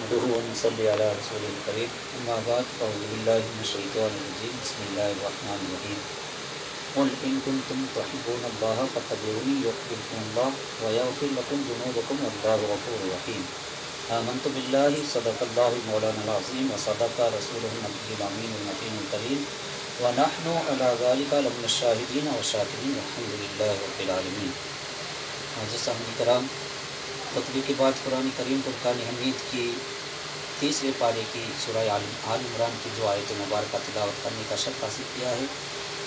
نحمده ونصلي على رسوله الكريم اما بعد فاعوذ بالله من الشيطان الرجيم بسم الله الرحمن الرحيم قل ان كنتم تحبون الله فاتبعوني يحببكم الله ويغفر لكم ذنوبكم والله غفور رحيم آمنت بالله صدق الله مولانا العظيم وصدق رسوله النبي الامين المتين الكريم ونحن على ذلك لمن الشاهدين والشاكرين والحمد لله رب العالمين۔ معزز سامعین کرام، خطبے کے بعد قرآن کریم فرقان حمید کی تیسرے پارے کی سورہ آل عمران کی جو آیت مبارکہ تلاوت کرنے کا شرف حاصل کیا ہے،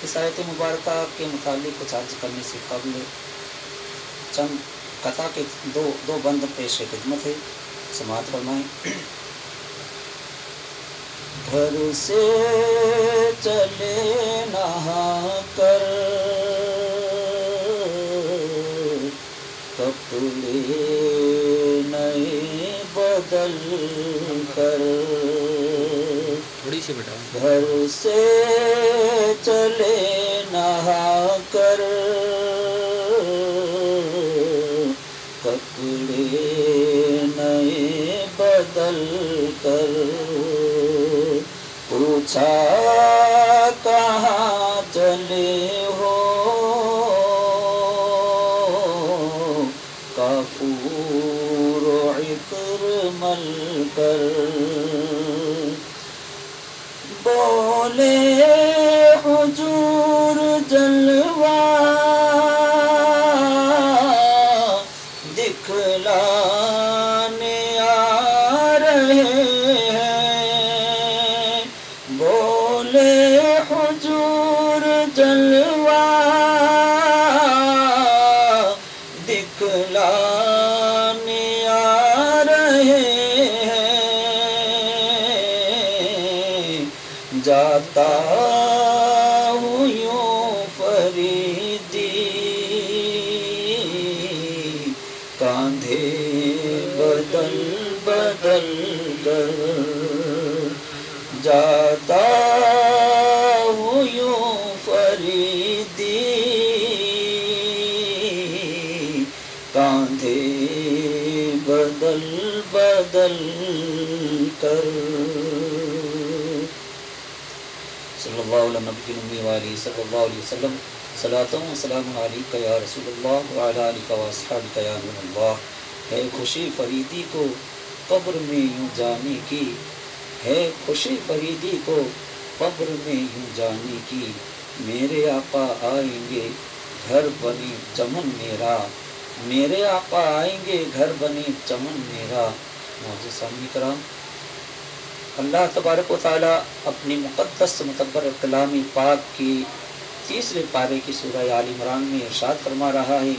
اس آیت مبارکہ کے متعلق کچھ عرض کرنے سے قبل چند قطع کے دو بند پیش خدمت ہے، سماعت فرمائیں۔ گھر سے چلے نہا کر کپڑے نئے بدل کر، تھوڑی سی بیٹا، گھر سے چلے نہا کر کپڑے نئے بدل کر، پوچھا کہاں چلے ہو کافور عطر مل کر، بولے حضور جلوہ دکھلانے آ رہے ہیں، بولے حضور جلوہ دکھلانے آ رہے ہیں، جاتا ہوں یوں فریدی کاندھے بدل بدل کر، جاتا ہوں یوں فریدی کاندھے بدل بدل کر۔ صلی اللہ علیہ نبی النبی وآلہ صلی اللہ علیہ وسلم، صلاۃ و سلام علیک یا رسول اللہ وعلی آلک و اصحابک یا نور اللہ۔ ہے خوشی فریدی کو قبر میں یوں جانے کی، ہے خوشی فریدی کو قبر میں یوں جانے کی، میرے آقا آئیں گے گھر بنے چمن میرا، میرے آقا آئیں گے گھر بنے چمن میرا۔ معزز سامعین کرام، اللہ تبارک و تعالیٰ اپنی مقدس متبر کلام پاک کی تیسرے پارے کی سورہ آل عمران میں ارشاد فرما رہا ہے،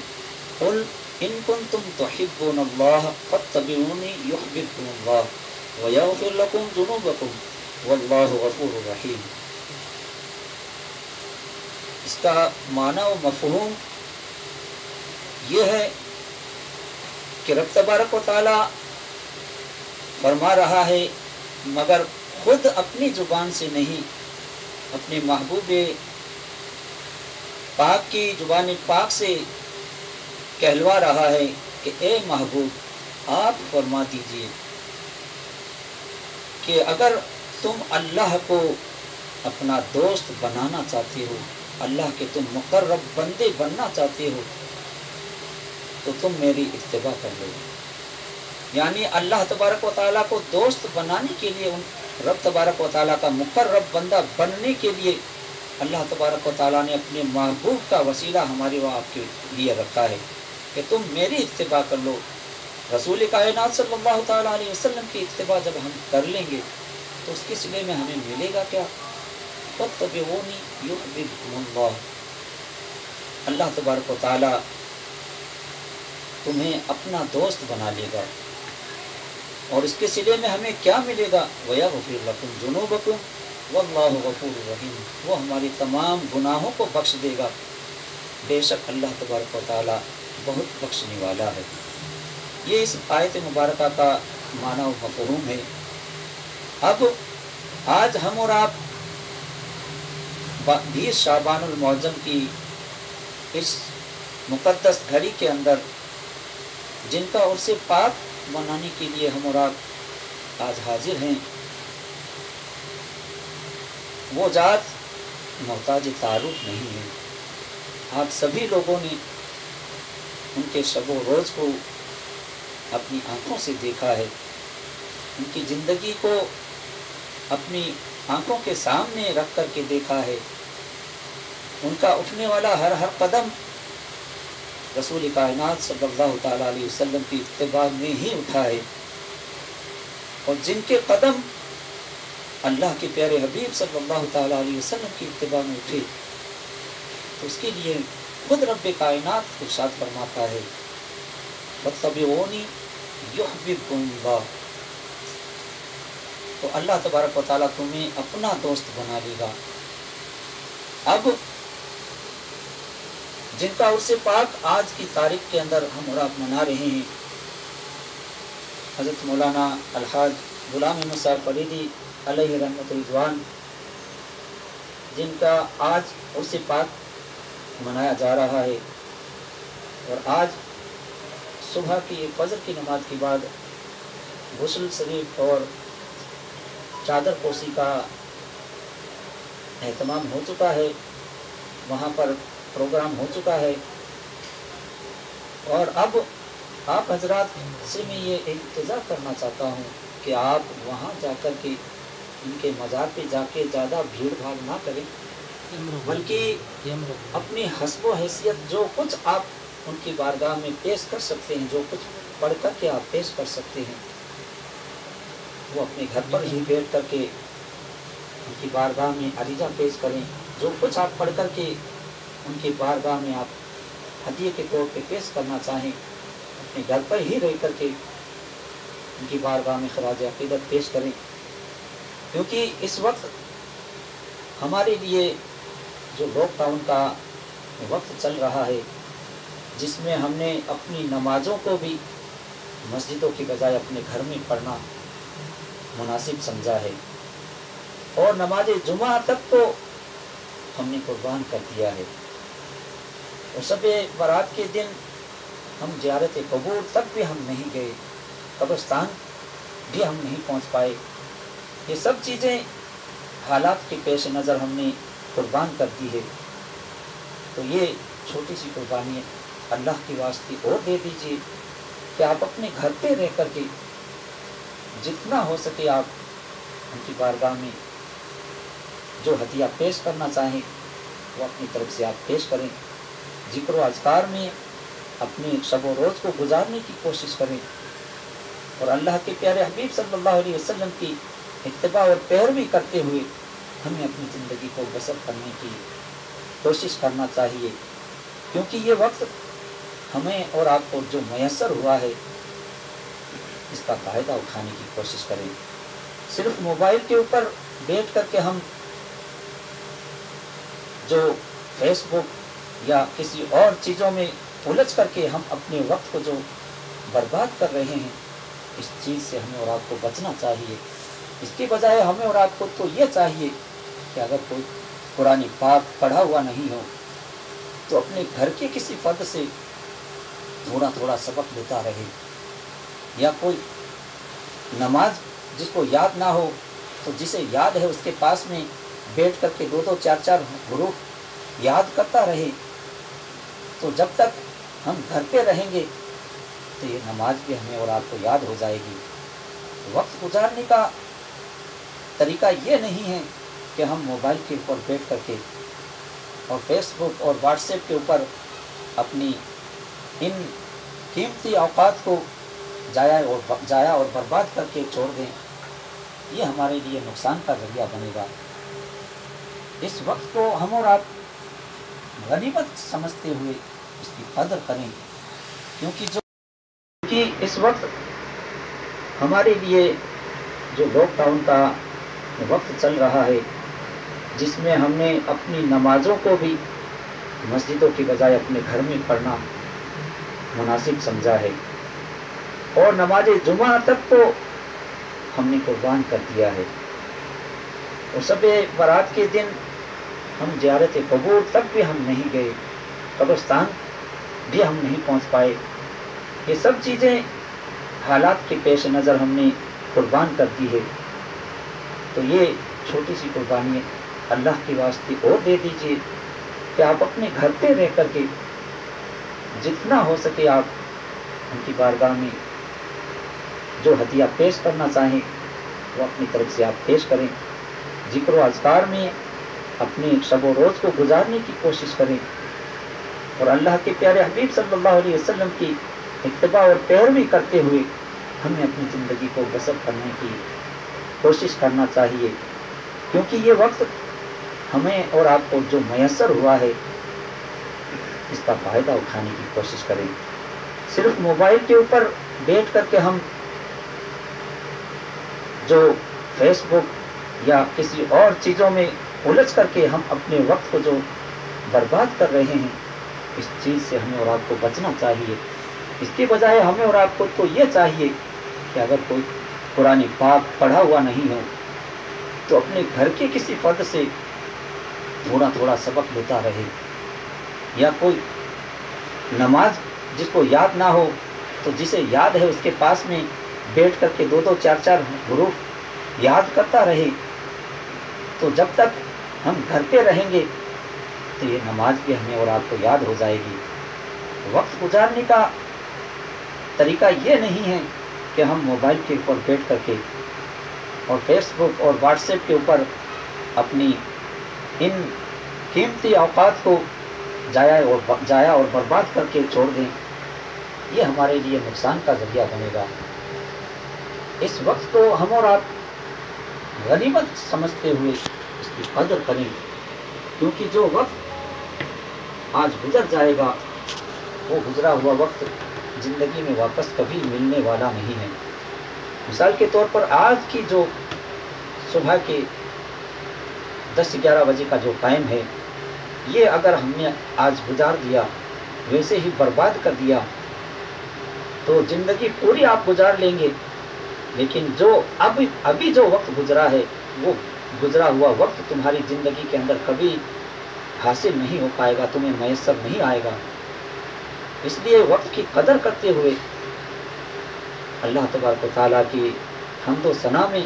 قل ان کنتم تحبون اللہ فاتبعونی یحببکم اللہ ویغفر لکم ذنوبکم واللہ غفور رحیم۔ اس کا معنی و مفہوم یہ ہے کہ رب تبارک و تعالیٰ فرما رہا ہے، مگر خود اپنی زبان سے نہیں، اپنے محبوب پاک کی زبان پاک سے کہلوا رہا ہے کہ اے محبوب آپ فرما دیجئے کہ اگر تم اللہ کو اپنا دوست بنانا چاہتے ہو، اللہ کے تم مقرب بندے بننا چاہتے ہو، تو تم میری اتباع کر لو۔ یعنی اللہ تبارک و تعالیٰ کو دوست بنانے کے لیے، رب تبارک و تعالیٰ کا مقرب بندہ بننے کے لیے اللہ تبارک و تعالیٰ نے اپنے محبوب کا وسیلہ ہمارے و آپ کے لیے رکھا ہے کہ تم میری اتباع کر لو۔ رسول کائنات صلی اللہ تعالیٰ علیہ وسلم کی اتباع جب ہم کر لیں گے تو اس کے صلے میں ہمیں ملے گا کیا؟ فاتبعونی یحببکم اللہ، اللہ تبارک و تعالیٰ تمہیں اپنا دوست بنا لے گا، اور اس کے صلے میں ہمیں کیا ملے گا؟ وَيَغْفِرْ لَكُمْ ذُنُوبَكُمْ وَاللَّهُ غَفُورٌ رَحِيمٌ، وہ ہماری تمام گناہوں کو بخش دے گا، بے شک اللہ تبارک و تعالیٰ بہت بخشنے والا ہے۔ یہ اس آیت مبارکہ کا معنی و مفہوم ہے۔ اب آج ہم اور آپ 20 شعبان المعظم کی اس مقدس گھڑی کے اندر جن کا عرص پاک منانے کے لیے ہم اور آپ آج حاضر ہیں، وہ ذات محتاج تعارف نہیں ہے۔ آپ سبھی لوگوں نے ان کے شب و روز کو اپنی آنکھوں سے دیکھا ہے، ان کی زندگی کو اپنی آنکھوں کے سامنے رکھ کر کے دیکھا ہے۔ ان کا اٹھنے والا ہر قدم رسول کائنات صلی اللہ تعالیٰ علیہ وسلم کی اتباع میں ہی اٹھا ہے، اور جن کے قدم اللہ کے پیارے حبیب صلی اللہ تعالیٰ علیہ وسلم کی اتباع میں اٹھے، تو اس کے لیے خود رب کائنات ارشاد فرماتا ہے فاتبعونی یحببکم اللہ، تو اللہ تبارک و تعالیٰ تمہیں اپنا دوست بنا لے گا۔ اب جن کا عرس پاک آج کی تاریخ کے اندر ہم اور آپ منا رہے ہیں، حضرت مولانا الحاج غلام احمد صاحب فریدی علیہ رحمت رضوان، جن کا آج عرس پاک منایا جا رہا ہے، اور آج صبح کی فجر کی نماز کے بعد غسل شریف اور چادر پوشی کا اہتمام ہو چکا ہے، وہاں پر پروگرام ہو چکا ہے، اور اب آپ حضرات سے میں یہ التجا کرنا چاہتا ہوں کہ آپ وہاں جا کر کے ان کے مزار پہ جا کے زیادہ بھیڑ بھاڑ نہ کریں، بلکہ اپنی حسب و حیثیت جو کچھ آپ ان کی بارگاہ میں پیش کر سکتے ہیں، جو کچھ پڑھ کر کے آپ پیش کر سکتے ہیں، وہ اپنے گھر پر ہی بیٹھ کر کے ان کی بارگاہ میں عریضہ پیش کریں۔ جو کچھ آپ پڑھ کر کے ان کی بارگاہ میں آپ ہدیے کے طور پہ پیش کرنا چاہیں، اپنے گھر پر ہی رہ کر کے ان کی بارگاہ میں خراج عقیدت پیش کریں، کیونکہ اس وقت ہمارے لیے جو لاک ڈاؤن کا وقت چل رہا ہے، جس میں ہم نے اپنی نمازوں کو بھی مسجدوں کی بجائے اپنے گھر میں پڑھنا مناسب سمجھا ہے، اور نماز جمعہ تک کو ہم نے قربان کر دیا ہے، اور شب برات کے دن ہم زیارت قبور تک بھی ہم نہیں گئے، قبرستان بھی ہم نہیں پہنچ پائے۔ یہ سب چیزیں حالات کے پیش نظر ہم نے قربان کر دی ہے، تو یہ چھوٹی سی قربانی اللہ کی واسطے اور دے دیجیے کہ آپ اپنے گھر پہ رہ کر کے جتنا ہو سکے آپ ان کی بارگاہ میں جو ہدیہ پیش کرنا چاہیں وہ اپنی طرف سے آپ پیش کریں، ذکر و اذکار میں اپنے شب و روز کو گزارنے کی کوشش کریں، اور اللہ کے پیارے حبیب صلی اللہ علیہ وسلم کی اتباع اور پیروی کرتے ہوئے ہمیں اپنی زندگی کو بسر کرنے کی کوشش کرنا چاہیے، کیونکہ یہ وقت ہمیں اور آپ کو جو میسر ہوا ہے اس کا فائدہ اٹھانے کی کوشش کریں۔ صرف موبائل کے اوپر بیٹھ کر کے ہم جو فیس بک یا کسی اور چیزوں میں الجھ کر کے ہم اپنے وقت کو جو برباد کر رہے ہیں، اس چیز سے ہمیں اور آپ کو بچنا چاہیے۔ اس کے بجائے ہمیں اور آپ کو تو یہ چاہیے کہ اگر کوئی قرآن پاک پڑھا ہوا نہیں ہو تو اپنے گھر کے کسی فرد سے تھوڑا تھوڑا سبق لیتا رہے، یا کوئی نماز جس کو یاد نہ ہو تو جسے یاد ہے اس کے پاس میں بیٹھ کر کے 2 4 حروف یاد کرتا رہے، تو جب تک ہم گھر پہ رہیں گے تو یہ نماز بھی ہمیں اور آپ کو یاد ہو جائے گی۔ وقت گزارنے کا طریقہ یہ نہیں ہے کہ ہم موبائل کے اوپر بیٹھ کر کے اور فیس بک اور واٹس ایپ کے اوپر اپنی ان قیمتی اوقات کو ضائع اور برباد کر کے چھوڑ دیں، یہ ہمارے لیے نقصان کا ذریعہ بنے گا۔ اس وقت کو ہم اور آپ غنیمت سمجھتے ہوئے اس کی قدر کریں، کیونکہ اس وقت ہمارے لیے جو لاک ڈاؤن کا وقت چل رہا ہے، جس میں ہم نے اپنی نمازوں کو بھی مسجدوں کی بجائے اپنے گھر میں پڑھنا مناسب سمجھا ہے، اور نماز جمعہ تک کو ہم نے قربان کر دیا ہے، اور شب برات کے دن ہم زیارت قبور تک بھی ہم نہیں گئے، قبرستان بھی ہم نہیں پہنچ پائے۔ یہ سب چیزیں حالات کے پیش نظر ہم نے قربان کر دی ہے، تو یہ چھوٹی سی قربانی اللہ کے واسطے اور دے دیجیے کہ آپ اپنے گھر پہ رہ کر کے جتنا ہو سکے آپ ان کی بارگاہ میں جو ہدیہ پیش کرنا چاہیں وہ اپنی طرف سے آپ پیش کریں، ذکر و اذکار میں اپنے شب و روز کو گزارنے کی کوشش کریں، اور اللہ کے پیارے حبیب صلی اللہ علیہ وسلم کی اتباع اور پیروی کرتے ہوئے ہمیں اپنی زندگی کو بسر کرنے کی کوشش کرنا چاہیے، کیونکہ یہ وقت ہمیں اور آپ کو جو میسر ہوا ہے اس کا فائدہ اٹھانے کی کوشش کریں۔ صرف موبائل کے اوپر بیٹھ کر کے ہم جو فیس بک یا کسی اور چیزوں میں الجھ کر کے ہم اپنے وقت کو جو برباد کر رہے ہیں، اس چیز سے ہمیں اور آپ کو بچنا چاہیے۔ اس کے بجائے ہمیں اور آپ کو یہ چاہیے کہ اگر کوئی قرآن پاک پڑھا ہوا نہیں ہے تو اپنے گھر کے کسی فرد سے تھوڑا تھوڑا سبق لیتا رہے، یا کوئی نماز جس کو یاد نہ ہو تو جسے یاد ہے اس کے پاس میں بیٹھ کر کے 2 4 حروف یاد کرتا رہے، تو جب تک ہم گھر پہ رہیں گے تو یہ نماز بھی ہمیں اور آپ کو یاد ہو جائے گی۔ وقت گزارنے کا طریقہ یہ نہیں ہے کہ ہم موبائل کے اوپر بیٹھ کر کے اور فیس بک اور واٹس ایپ کے اوپر اپنی ان قیمتی اوقات کو ضائع اور برباد کر کے چھوڑ دیں، یہ ہمارے لیے نقصان کا ذریعہ بنے گا۔ اس وقت کو ہم اور آپ غنیمت سمجھتے ہوئے اس کی قدر کریں، کیونکہ جو وقت آج گزر جائے گا وہ گزرا ہوا وقت زندگی میں واپس کبھی ملنے والا نہیں ہے۔ مثال کے طور پر آج کی جو صبح کے 10-11 بجے کا جو ٹائم ہے، یہ اگر ہم نے آج گزار دیا، ویسے ہی برباد کر دیا، تو زندگی پوری آپ گزار لیں گے، لیکن جو ابھی جو وقت گزرا ہے وہ گزرا ہوا وقت تمہاری زندگی کے اندر کبھی حاصل نہیں ہو پائے گا، تمہیں میسر نہیں آئے گا۔ اس لیے وقت کی قدر کرتے ہوئے اللہ تبارک و تعالیٰ کی حمد و ثنا میں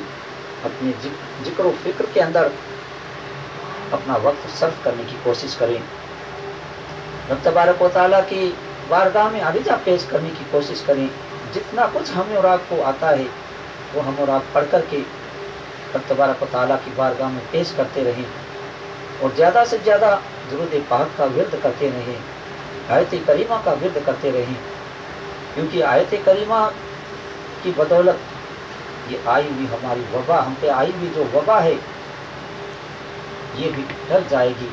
اپنے ذکر و فکر کے اندر اپنا وقت صرف کرنے کی کوشش کریں، رب تبارک و تعالیٰ کی بارگاہ میں عریضہ پیش کرنے کی کوشش کریں، جتنا کچھ ہمیں اور آپ کو آتا ہے وہ ہم اور آپ پڑھ کر کے رب تبارک و تعالیٰ کی بارگاہ میں پیش کرتے رہیں، اور زیادہ سے زیادہ درود پاک کا ورد کرتے رہیں، آیت کریمہ کا ورد کرتے رہیں، کیونکہ آیت کریمہ کی بدولت یہ آئی ہوئی ہماری وبا، ہم پہ آئی ہوئی جو وبا ہے یہ بھی ڈر جائے گی۔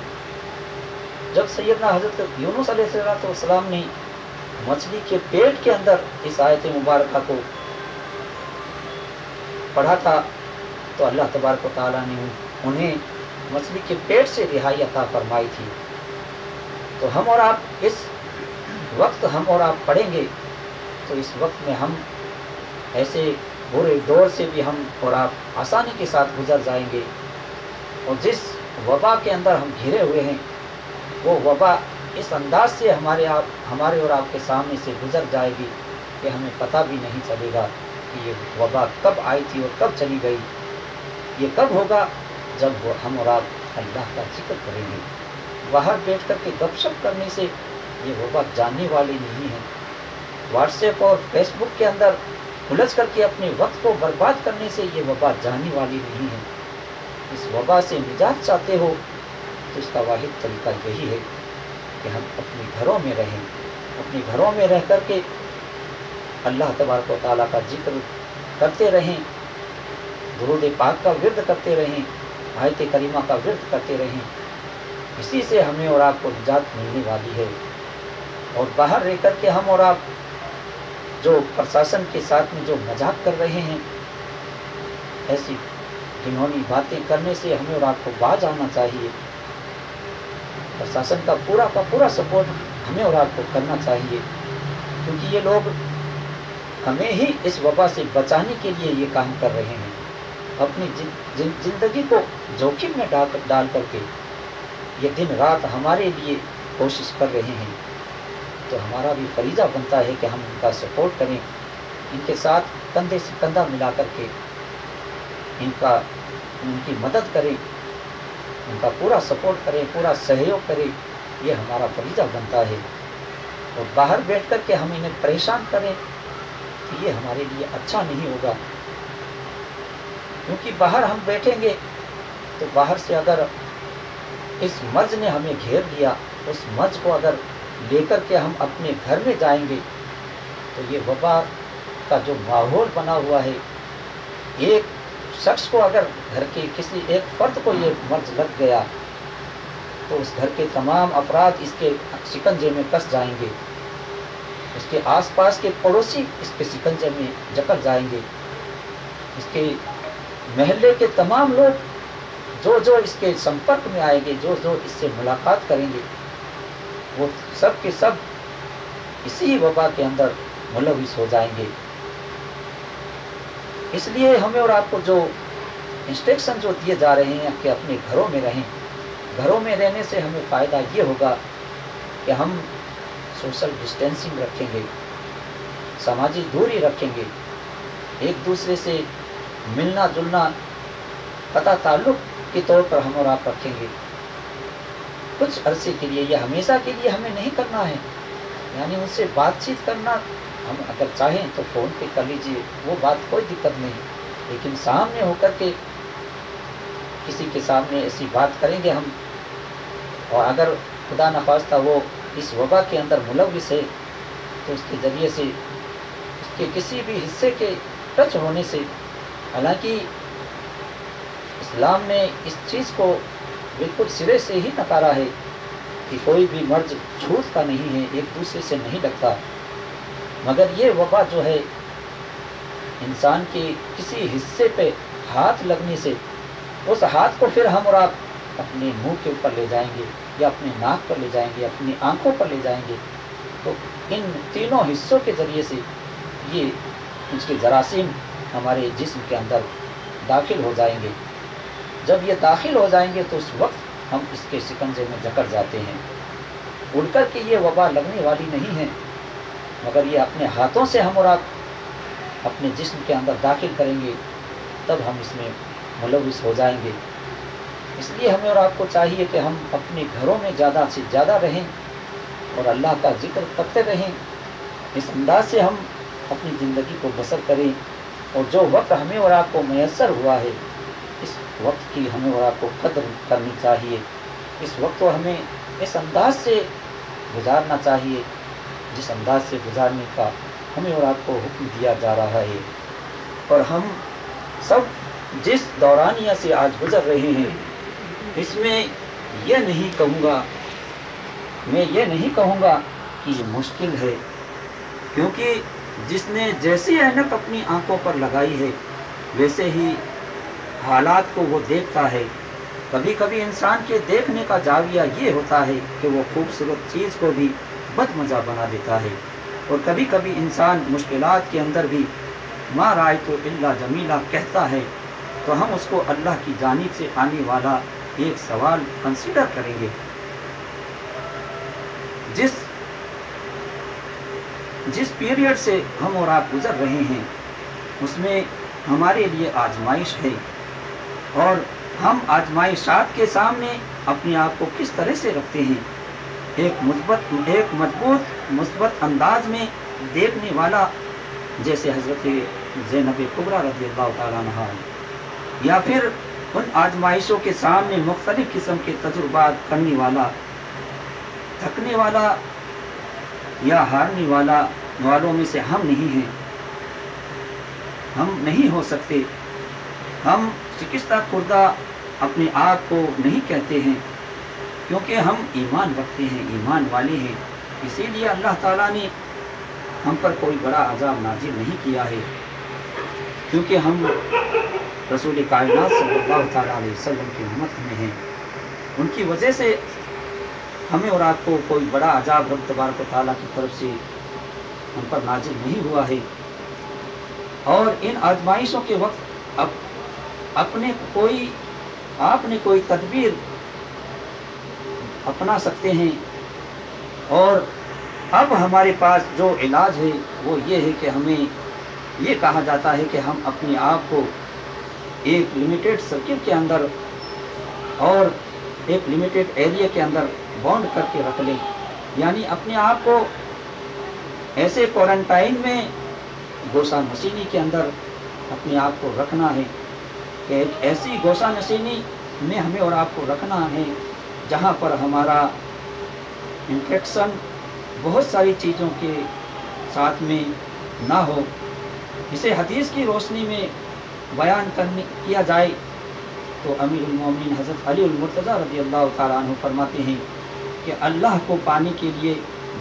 جب سیدنا حضرت یونس علیہ السلام نے مچھلی کے پیٹ کے اندر اس آیت مبارکہ کو پڑھا تھا تو اللہ تبارک و تعالیٰ نے انہیں مچھلی کے پیٹ سے رہائی عطا فرمائی تھی۔ تو ہم اور آپ اس وقت ہم اور آپ پڑھیں گے تو اس وقت میں ہم ایسے برے دور سے بھی ہم اور آپ آسانی کے ساتھ گزر جائیں گے، اور جس وبا کے اندر ہم گھرے ہوئے ہیں وہ وبا اس انداز سے ہمارے اور آپ کے سامنے سے گزر جائے گی کہ ہمیں پتہ بھی نہیں چلے گا کہ یہ وبا کب آئی تھی اور کب چلی گئی۔ یہ کب ہوگا؟ جب ہم اور آپ اللہ کا ذکر کریں گے۔ باہر بیٹھ کر کے گپ شپ کرنے سے یہ وبا جاننے والی نہیں ہے، واٹس ایپ اور فیس بک کے اندر الجھ کر کے اپنے وقت کو برباد کرنے سے یہ وبا جاننے والی نہیں ہے۔ اس وبا سے نجات چاہتے ہو تو اس کا واحد طریقہ یہی ہے کہ ہم اپنے گھروں میں رہیں، اپنے گھروں میں رہ کر کے اللہ تبارک و تعالیٰ کا ذکر کرتے رہیں، درود پاک کا ورد کرتے رہیں، آیت کریمہ کا ورد کرتے رہیں، اسی سے ہمیں اور آپ کو نجات ملنے والی ہے۔ اور باہر رہ کر کے ہم اور آپ جو پرشاسن کے ساتھ میں جو مذاق کر رہے ہیں، ایسی گھنونی باتیں کرنے سے ہمیں اور آپ کو باز آنا چاہیے۔ پرشاسن کا پورا سپورٹ ہمیں اور آپ کو کرنا چاہیے، کیونکہ یہ لوگ ہمیں ہی اس وبا سے بچانے کے لیے یہ کام کر رہے ہیں، اپنی زندگی کو جوخم میں ڈال کر کے یہ دن رات ہمارے لیے کوشش کر رہے ہیں۔ تو ہمارا بھی فریضہ بنتا ہے کہ ہم ان کا سپورٹ کریں، ان کے ساتھ کندھے سے کندھا ملا کر کے ان کی مدد کریں، ان کا پورا سپورٹ کریں، پورا سہیوگ کریں، یہ ہمارا فریضہ بنتا ہے۔ اور باہر بیٹھ کر کے ہم انہیں پریشان کریں تو یہ ہمارے لیے اچھا نہیں ہوگا، کیونکہ باہر ہم بیٹھیں گے تو باہر سے اگر اس مرض نے ہمیں گھیر لیا، اس مرض کو اگر لے کر کے ہم اپنے گھر میں جائیں گے تو یہ وبا کا جو ماحول بنا ہوا ہے، ایک شخص کو اگر گھر کے کسی ایک فرد کو یہ مرض لگ گیا تو اس گھر کے تمام افراد اس کے شکنجے میں پھنس جائیں گے، اس کے آس پاس کے پڑوسی اس کے شکنجے میں جکڑ جائیں گے، اس کے محلے کے تمام لوگ جو اس کے سمپرک میں آئیں گے، جو اس سے ملاقات کریں گے، وہ سب کے سب اسی وبا کے اندر ملوث ہو جائیں گے۔ اس لیے ہمیں اور آپ کو جو انسٹرکشن جو دیے جا رہے ہیں کہ اپنے گھروں میں رہیں، گھروں میں رہنے سے ہمیں فائدہ یہ ہوگا کہ ہم سوشل ڈسٹینسنگ رکھیں گے، سماجی دوری رکھیں گے، ایک دوسرے سے ملنا جلنا قطع تعلق کے طور پر ہم اور آپ رکھیں گے۔ کچھ عرصے کے لیے، یہ ہمیشہ کے لیے ہمیں نہیں کرنا ہے، یعنی ان سے بات چیت کرنا ہم اگر چاہیں تو فون پہ کر لیجیے، وہ بات کوئی دقت نہیں، لیکن سامنے ہو کر کے کسی کے سامنے ایسی بات کریں گے ہم، اور اگر خدا نخواستہ وہ اس وبا کے اندر ملوث ہے تو اس کے ذریعے سے اس کے کسی بھی حصے کے ٹچ ہونے سے، حالانکہ اسلام نے اس چیز کو بالکل سرے سے ہی نکارا ہے کہ کوئی بھی مرض چھوٹتا نہیں ہے، ایک دوسرے سے نہیں لگتا، مگر یہ وبا جو ہے انسان کے کسی حصے پہ ہاتھ لگنے سے، اس ہاتھ کو پھر ہم اور آپ اپنے منہ کے اوپر لے جائیں گے یا اپنے ناک پر لے جائیں گے، اپنی آنکھوں پر لے جائیں گے، تو ان تینوں حصوں کے ذریعے سے یہ اس کے جراثیم ہمارے جسم کے اندر داخل ہو جائیں گے۔ جب یہ داخل ہو جائیں گے تو اس وقت ہم اس کے شکنجے میں جکڑ جاتے ہیں۔ اڑ کر کے یہ وبا لگنے والی نہیں ہے، مگر یہ اپنے ہاتھوں سے ہم اور آپ اپنے جسم کے اندر داخل کریں گے، تب ہم اس میں ملوث ہو جائیں گے۔ اس لیے ہمیں اور آپ کو چاہیے کہ ہم اپنے گھروں میں زیادہ سے زیادہ رہیں اور اللہ کا ذکر کرتے رہیں، اس انداز سے ہم اپنی زندگی کو بسر کریں، اور جو وقت ہمیں اور آپ کو میسر ہوا ہے اس وقت کی ہمیں اور آپ کو قدر کرنی چاہیے، اس وقت کو ہمیں اس انداز سے گزارنا چاہیے جس انداز سے گزارنے کا ہمیں اور آپ کو حکم دیا جا رہا ہے۔ اور ہم سب جس دورانیہ سے آج گزر رہے ہیں، اس میں یہ نہیں کہوں گا کہ یہ مشکل ہے، کیونکہ جس نے جیسی اینک اپنی آنکھوں پر لگائی ہے ویسے ہی حالات کو وہ دیکھتا ہے۔ کبھی کبھی انسان کے دیکھنے کا زاویہ یہ ہوتا ہے کہ وہ خوبصورت چیز کو بھی بدمزہ بنا دیتا ہے، اور کبھی کبھی انسان مشکلات کے اندر بھی ما رأیت الا جمیلا کہتا ہے، تو ہم اس کو اللہ کی جانب سے آنے والا ایک سوال کنسیڈر کریں گے۔ جس پیریڈ سے ہم اور آپ گزر رہے ہیں اس میں ہمارے لیے آزمائش ہے، اور ہم آزمائشات کے سامنے اپنے آپ کو کس طرح سے رکھتے ہیں۔ ایک مضبوط مثبت انداز میں دیکھنے والا جیسے حضرت زینب کبریٰ رضی اللہ تعالیٰ عنہا، یا پھر ان آزمائشوں کے سامنے مختلف قسم کے تجربات کرنے والا، تھکنے والا یا ہارنے والوں میں سے ہم نہیں ہیں، ہم نہیں ہو سکتے۔ ہم شکستہ خوردہ اپنے آپ کو نہیں کہتے ہیں، کیونکہ ہم ایمان رکھتے ہیں، ایمان والے ہیں، اسی لیے اللہ تعالیٰ نے ہم پر کوئی بڑا عذاب نازل نہیں کیا ہے، کیونکہ ہم رسول کائنات صلی اللہ تعالیٰ علیہ وسلم کی امت میں ہیں۔ ان کی وجہ سے ہمیں اور آپ کو کوئی بڑا عذاب رب تبارک و تعالیٰ کی طرف سے ہم پر نازل نہیں ہوا ہے۔ اور ان آزمائشوں کے وقت آپ نے کوئی تدبیر اپنا سکتے ہیں، اور اب ہمارے پاس جو علاج ہے وہ یہ ہے کہ ہمیں یہ کہا جاتا ہے کہ ہم اپنے آپ کو ایک لمیٹیڈ سرکل کے اندر اور ایک لمیٹیڈ ایریا کے اندر باؤنڈ کر کے رکھ لیں، یعنی اپنے آپ کو ایسے کوارنٹائن میں گوشہ نشینی کے اندر اپنے آپ کو رکھنا ہے کہ ایک ایسی گوشہ نشینی میں ہمیں اور آپ کو رکھنا ہے جہاں پر ہمارا انٹریکشن بہت ساری چیزوں کے ساتھ میں نہ ہو۔ اسے حدیث کی روشنی میں بیان کیا جائے تو امیر المومنین حضرت علی المرتضیٰ رضی اللہ تعالیٰ عنہ فرماتے ہیں کہ اللہ کو پانے کے لیے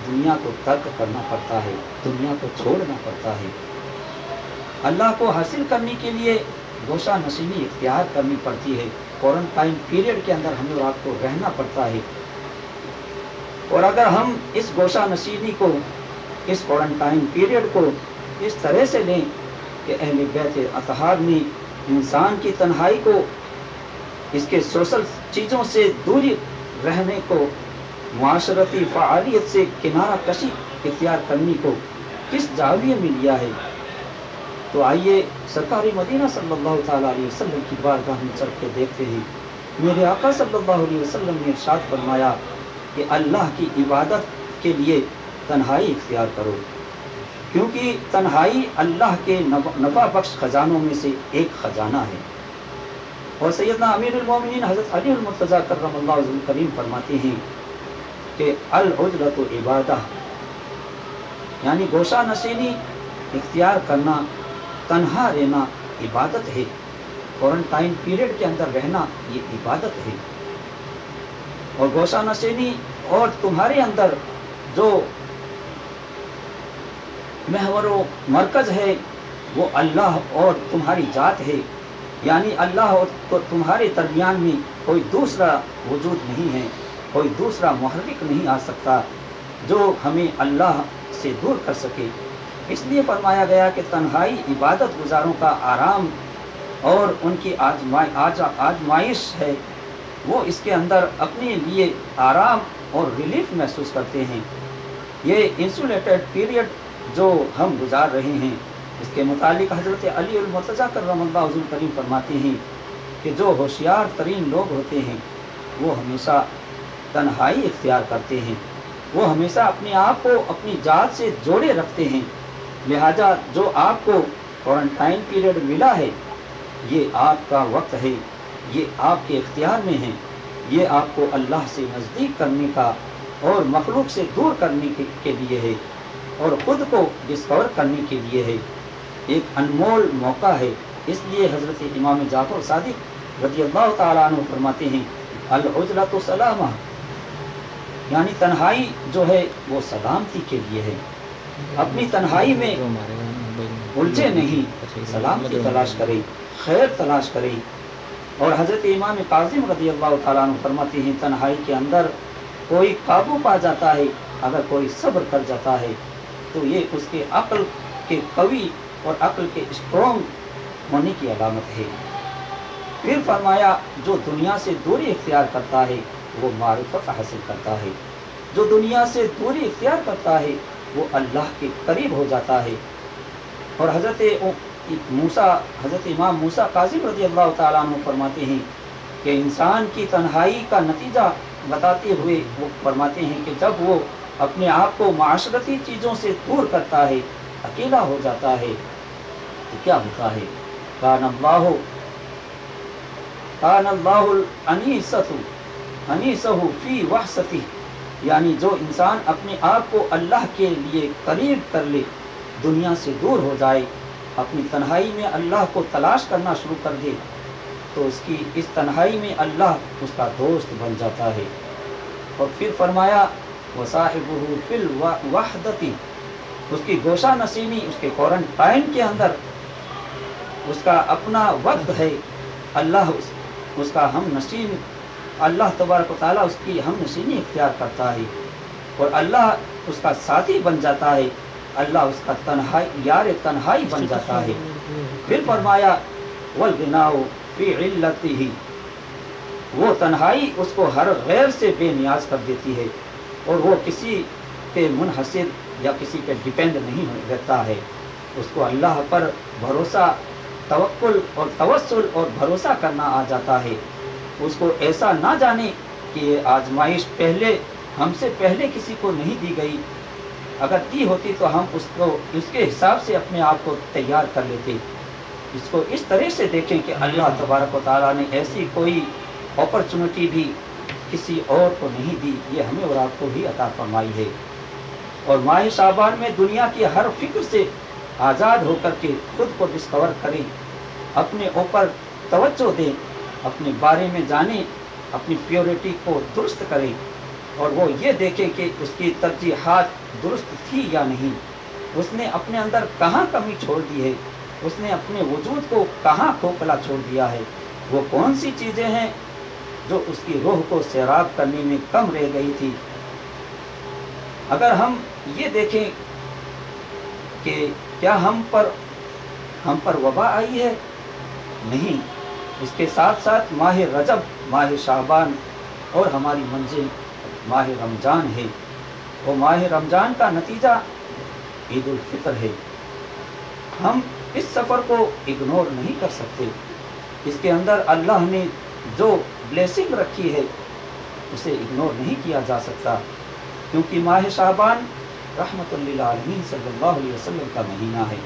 دنیا کو ترک کرنا پڑتا ہے، دنیا کو چھوڑنا پڑتا ہے۔ اللہ کو حاصل کرنے کے لیے گوشہ نشینی اختیار کرنی پڑتی ہے، کوارنٹائن پیریڈ کے اندر ہمیں اور آپ کو رہنا پڑتا ہے۔ اور اگر ہم اس گوشہ نشینی کو، اس کوارنٹائن پیریڈ کو اس طرح سے لیں کہ اہل بیت اطہار نے انسان کی تنہائی کو، اس کے سوشل چیزوں سے دوری رہنے کو، معاشرتی فعالیت سے کنارہ کشی اختیار کرنے کو کس زاویے میں لیا ہے، تو آئیے سرکار مدینہ صلی اللہ تعالیٰ علیہ وسلم کی بارگاہ میں چل کے دیکھتے ہیں۔ میرے آقا صلی اللہ علیہ وسلم نے ارشاد فرمایا کہ اللہ کی عبادت کے لیے تنہائی اختیار کرو، کیونکہ تنہائی اللہ کے نفع بخش خزانوں میں سے ایک خزانہ ہے۔ اور سیدنا امیر المومنین حضرت علی المرتضیٰ کرم اللہ وجہہ الکریم فرماتے ہیں کہ العزلۃ عبادہ، یعنی گوشہ نشینی اختیار کرنا، تنہا رہنا عبادت ہے، کوارنٹائن پیریڈ کے اندر رہنا یہ عبادت ہے۔ اور گوشہ نشینی اور تمہارے اندر جو محور و مرکز ہے وہ اللہ اور تمہاری ذات ہے، یعنی اللہ اور تمہارے درمیان میں کوئی دوسرا وجود نہیں ہے، کوئی دوسرا محرک نہیں آ سکتا جو ہمیں اللہ سے دور کر سکے۔ اس لیے فرمایا گیا کہ تنہائی عبادت گزاروں کا آرام اور ان کی آزمائش ہے، وہ اس کے اندر اپنے لیے آرام اور ریلیف محسوس کرتے ہیں۔ یہ انسولیٹڈ پیریڈ جو ہم گزار رہے ہیں، اس کے متعلق حضرت علی المرتضیٰ کرم اللہ وجہہ الکریم فرماتے ہیں کہ جو ہوشیار ترین لوگ ہوتے ہیں وہ ہمیشہ تنہائی اختیار کرتے ہیں، وہ ہمیشہ اپنے آپ کو اپنی ذات سے جوڑے رکھتے ہیں۔ لہذا جو آپ کو کوارنٹائن پیریڈ ملا ہے، یہ آپ کا وقت ہے، یہ آپ کے اختیار میں ہے، یہ آپ کو اللہ سے نزدیک کرنے کا اور مخلوق سے دور کرنے کے لیے ہے، اور خود کو ڈسکور کرنے کے لیے ہے، ایک انمول موقع ہے۔ اس لیے حضرت امام جعفر صادق رضی اللہ تعالیٰ عنہ فرماتے ہیں العزلۃ سلامہ، یعنی تنہائی جو ہے وہ سلامتی کے لیے ہے۔ اپنی تنہائی میں الجھے نہیں، سلامتی تلاش کرے، خیر تلاش کرے۔ اور حضرت امام کاظم رضی اللہ تعالیٰ عنہ فرماتے ہیں تنہائی کے اندر کوئی قابو پا جاتا ہے، اگر کوئی صبر کر جاتا ہے تو یہ اس کے عقل کے قوی اور عقل کے اسٹرانگ ہونے کی علامت ہے۔ پھر فرمایا جو دنیا سے دوری اختیار کرتا ہے وہ معرفت حاصل کرتا ہے، جو دنیا سے دوری اختیار کرتا ہے وہ اللہ کے قریب ہو جاتا ہے۔ اور حضرت امام موسیٰ کاظم رضی اللہ تعالیٰ عنہ فرماتے ہیں کہ انسان کی تنہائی کا نتیجہ بتاتے ہوئے وہ فرماتے ہیں کہ جب وہ اپنے آپ کو معاشرتی چیزوں سے دور کرتا ہے، اکیلا ہو جاتا ہے، تو کیا ہوتا ہے؟ کان اللہ انیسہ فی وحشتہ، یعنی جو انسان اپنے آپ کو اللہ کے لیے قریب کر لے، دنیا سے دور ہو جائے، اپنی تنہائی میں اللہ کو تلاش کرنا شروع کر دے، تو اس کی اس تنہائی میں اللہ اس کا دوست بن جاتا ہے۔ اور پھر فرمایا وصاحبہ فی الوحدۃ، اس کی گوشہ نشینی، اس کے کوارنٹائن کے اندر اس کا اپنا وقت ہے، اللہ اس کا ہم نشین، اللہ تبارک و تعالیٰ اس کی ہم نشینی اختیار کرتا ہے، اور اللہ اس کا ساتھی بن جاتا ہے، اللہ اس کا یار تنہائی بن جاتا ہے۔ پھر فرمایا والغناء فی علتہ، وہ تنہائی اس کو ہر غیر سے بے نیاز کر دیتی ہے، اور وہ کسی پہ منحصر یا کسی پہ ڈیپینڈ نہیں رہتا ہے۔ اس کو اللہ پر بھروسہ، توکل اور توسل اور بھروسہ کرنا آ جاتا ہے۔ اس کو ایسا نہ جانے کہ یہ آزمائش پہلے ہم سے پہلے کسی کو نہیں دی گئی، اگر دی ہوتی تو ہم اس کے حساب سے اپنے آپ کو تیار کر لیتے۔ اس کو اس طرح سے دیکھیں کہ اللہ تبارک و تعالیٰ نے ایسی کوئی اپرچونٹی بھی کسی اور کو نہیں دی، یہ ہمیں اور آپ کو بھی عطا فرمائی ہے۔ اور ماہ شعبان میں دنیا کی ہر فکر سے آزاد ہو کر کے خود کو ڈسکور کریں، اپنے اوپر توجہ دیں، اپنے بارے میں جانیں، اپنی پیورٹی کو درست کریں، اور وہ یہ دیکھیں کہ اس کی ترجیحات درست تھی یا نہیں، اس نے اپنے اندر کہاں کمی چھوڑ دی ہے، اس نے اپنے وجود کو کہاں کھوکھلا چھوڑ دیا ہے، وہ کون سی چیزیں ہیں جو اس کی روح کو سیراب کرنے میں کم رہ گئی تھی۔ اگر ہم یہ دیکھیں کہ کیا ہم پر وبا آئی ہے، نہیں، اس کے ساتھ ساتھ ماہ رجب، ماہ شعبان اور ہماری منزل ماہ رمضان ہے، اور ماہ رمضان کا نتیجہ عید الفطر ہے۔ ہم اس سفر کو اگنور نہیں کر سکتے، اس کے اندر اللہ نے جو بلیسنگ رکھی ہے اسے اگنور نہیں کیا جا سکتا، کیونکہ ماہ شعبان رحمت للعالمین صلی اللہ علیہ وسلم کا مہینہ ہے،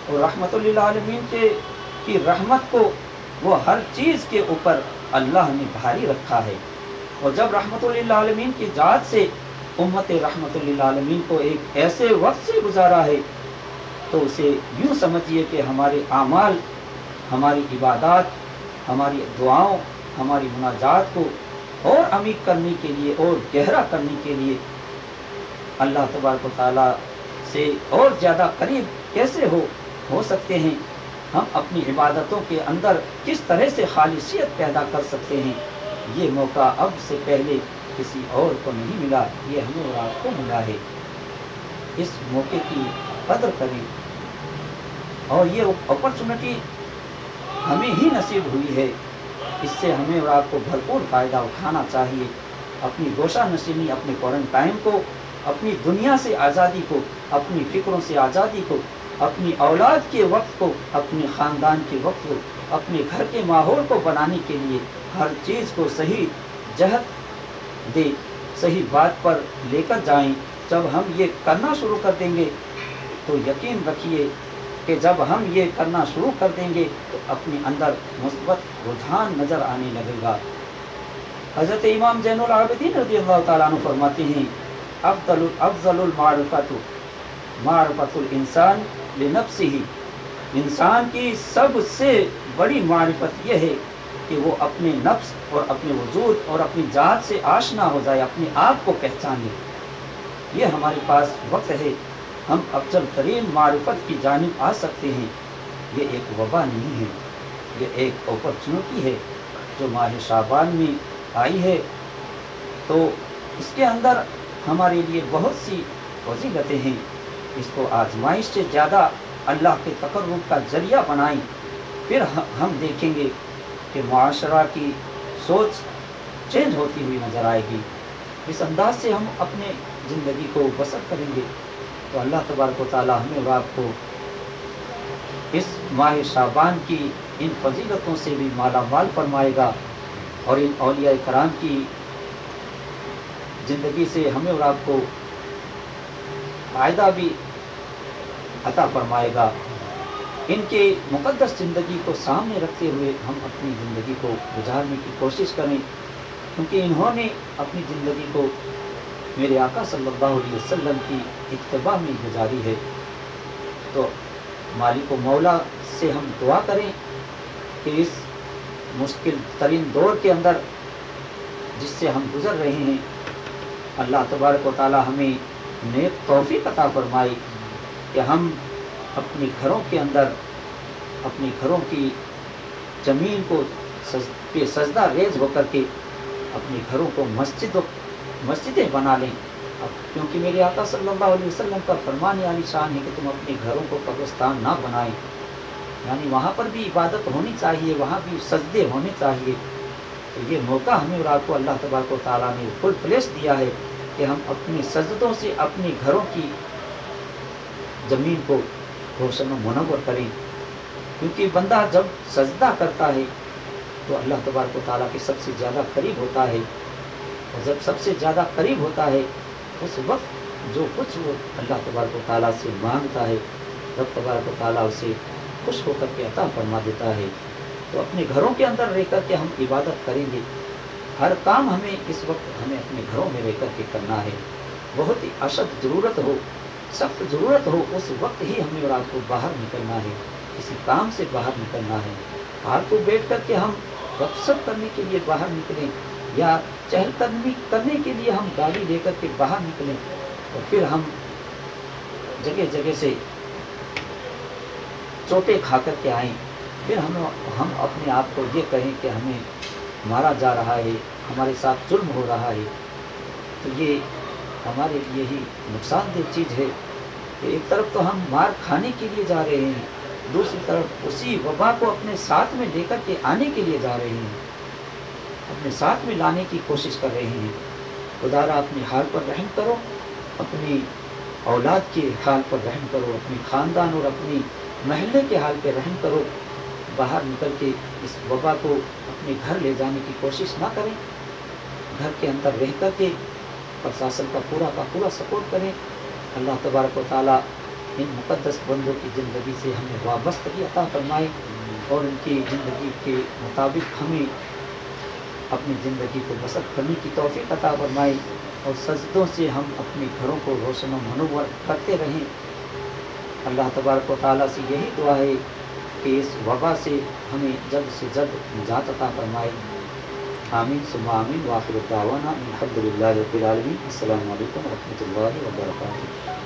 اور رحمت للعالمین کی رحمت کو وہ ہر چیز کے اوپر اللہ نے بھاری رکھا ہے، اور جب رحمت للعالمین کی ذات سے امت رحمت للعالمین کو ایک ایسے وقت سے گزارا ہے تو اسے یوں سمجھیے کہ ہمارے اعمال، ہماری عبادات، ہماری دعاؤں، ہماری مناجات کو اور عمیق کرنے کے لیے اور گہرا کرنے کے لیے اللہ تبارک و تعالیٰ سے اور زیادہ قریب کیسے ہو سکتے ہیں، ہم اپنی عبادتوں کے اندر کس طرح سے خالصیت پیدا کر سکتے ہیں، یہ موقع اب سے پہلے کسی اور کو نہیں ملا، یہ ہمیں اور آپ کو ملا ہے۔ اس موقع کی قدر کریں، اور یہ اپرچونٹی ہمیں ہی نصیب ہوئی ہے، اس سے ہمیں اور آپ کو بھرپور فائدہ اٹھانا چاہیے۔ اپنی گوشہ نشینی، اپنے کوارنٹائن کو، اپنی دنیا سے آزادی کو، اپنی فکروں سے آزادی کو، اپنی اولاد کے وقت کو، اپنے خاندان کے وقت کو، اپنے گھر کے ماحول کو بنانے کے لیے ہر چیز کو صحیح جہت دے، صحیح بات پر لے کر جائیں۔ جب ہم یہ کرنا شروع کر دیں گے تو یقین رکھیے کہ جب ہم یہ کرنا شروع کر دیں گے تو اپنے اندر مثبت رجحان نظر آنے لگے گا۔ حضرت امام زین العابدین رضی اللہ تعالیٰ عنہ فرماتے ہیں، افضل المعرفت معرفت الانسان لنفسہ، انسان کی سب سے بڑی معرفت یہ ہے کہ وہ اپنے نفس اور اپنے وجود اور اپنی ذات سے آشنا ہو جائے، اپنے آپ کو پہچانے۔ یہ ہمارے پاس وقت ہے، ہم افضل ترین معرفت کی جانب آ سکتے ہیں۔ یہ ایک وبا نہیں ہے، یہ ایک اپرچونٹی ہے جو ماہ شعبان میں آئی ہے، تو اس کے اندر ہمارے لیے بہت سی فضیلتیں ہیں۔ اس کو آزمائش سے زیادہ اللہ کے تقرب کا ذریعہ بنائیں، پھر ہم دیکھیں گے کہ معاشرہ کی سوچ چینج ہوتی ہوئی نظر آئے گی۔ اس انداز سے ہم اپنے زندگی کو بسر کریں گے تو اللہ تبارک و تعالیٰ ہمیں اور آپ کو اس ماہ شعبان کی ان فضیلتوں سے بھی مالا مال فرمائے گا، اور ان اولیاء کرام کی زندگی سے ہمیں اور آپ کو فائدہ بھی عطا فرمائے گا۔ ان کے مقدس زندگی کو سامنے رکھتے ہوئے ہم اپنی زندگی کو گزارنے کی کوشش کریں، کیونکہ انہوں نے اپنی زندگی کو میرے آقا صلی اللہ علیہ وسلم کی اتباع میں گزاری ہے۔ تو مالک و مولا سے ہم دعا کریں کہ اس مشکل ترین دور کے اندر جس سے ہم گزر رہے ہیں، اللہ تبارک و تعالی ہمیں نیک توفیق عطا فرمائے کہ ہم اپنے گھروں کے اندر، اپنے گھروں کی زمین کو پہ سجدہ ریز ہو کر کے اپنے گھروں کو مسجدیں بنا لیں، کیونکہ میرے آقا صلی اللہ علیہ وسلم کا فرمان عالی شان ہے کہ تم اپنے گھروں کو قبرستان نہ بنائیں، یعنی وہاں پر بھی عبادت ہونی چاہیے، وہاں بھی سجدے ہونے چاہیے۔ تو یہ موقع ہمیں اور آپ کو اللہ تبارک و تعالیٰ نے فل فلیش دیا ہے کہ ہم اپنے سجدوں سے اپنے گھروں کی زمین کو روشن و منور کریں، کیونکہ بندہ جب سجدہ کرتا ہے تو اللہ تبارک و تعالیٰ کے سب سے زیادہ قریب ہوتا ہے، اور جب سب سے زیادہ قریب ہوتا ہے اس وقت جو کچھ وہ اللہ تبارک و تعالیٰ سے مانگتا ہے رب تبارک و تعالیٰ اسے خوش ہو کر کے عطا فرما دیتا ہے۔ تو اپنے گھروں کے اندر رہ کر کے ہم عبادت کریں گے، ہر کام ہمیں اس وقت ہمیں اپنے گھروں میں رہ کر کے کرنا ہے۔ بہت ہی اشد ضرورت ہو، سخت ضرورت ہو، اس وقت ہی ہمیں اور آپ کو باہر نکلنا ہے، کسی کام سے باہر نکلنا ہے۔ فالتو بیٹھ کر کے ہم گپ کرنے کے لیے باہر نکلیں یا چہل قدمی کرنے کے لیے ہم گاڑی لے کر کے باہر نکلیں اور پھر ہم جگہ جگہ سے چوٹیں کھا کر کے آئیں، پھر ہم اپنے آپ کو یہ کہیں کہ ہمیں مارا جا رہا ہے، ہمارے ساتھ ظلم ہو رہا ہے، تو یہ ہمارے لیے ہی نقصان دہ چیز ہے کہ ایک طرف تو ہم مار کھانے کے لیے جا رہے ہیں، دوسری طرف اسی وبا کو اپنے ساتھ میں لے کر کے آنے کے لیے جا رہے ہیں، اپنے ساتھ میں لانے کی کوشش کر رہے ہیں۔ خدارا اپنے حال پر رحم کرو، اپنی اولاد کے حال پر رحم کرو، اپنے خاندان اور اپنی محلے کے حال پہ رحم کرو۔ باہر نکل کے اس وبا کو اپنے گھر لے جانے کی کوشش نہ کریں، گھر کے اندر رہ کر کے پرشاسن کا پورا سپورٹ کریں۔ اللہ تبارک و تعالیٰ ان مقدس بندوں کی زندگی سے ہمیں وابستگی عطا فرمائے اور ان کی زندگی کے مطابق ہمیں اپنی زندگی کو بسر کرنے کی توفیق عطا فرمائے، اور سجدوں سے ہم اپنے گھروں کو روشن و منور کرتے رہیں۔ اللہ تبارک و تعالیٰ سے یہی دعا ہے کہ اس وبا سے ہمیں جلد سے جلد نجات عطا فرمائے۔ آمین ثم آمین، وآخر دعوانا الحمد للہ رب العالمین۔ السلام علیکم ورحمۃ اللہ وبرکاتہ۔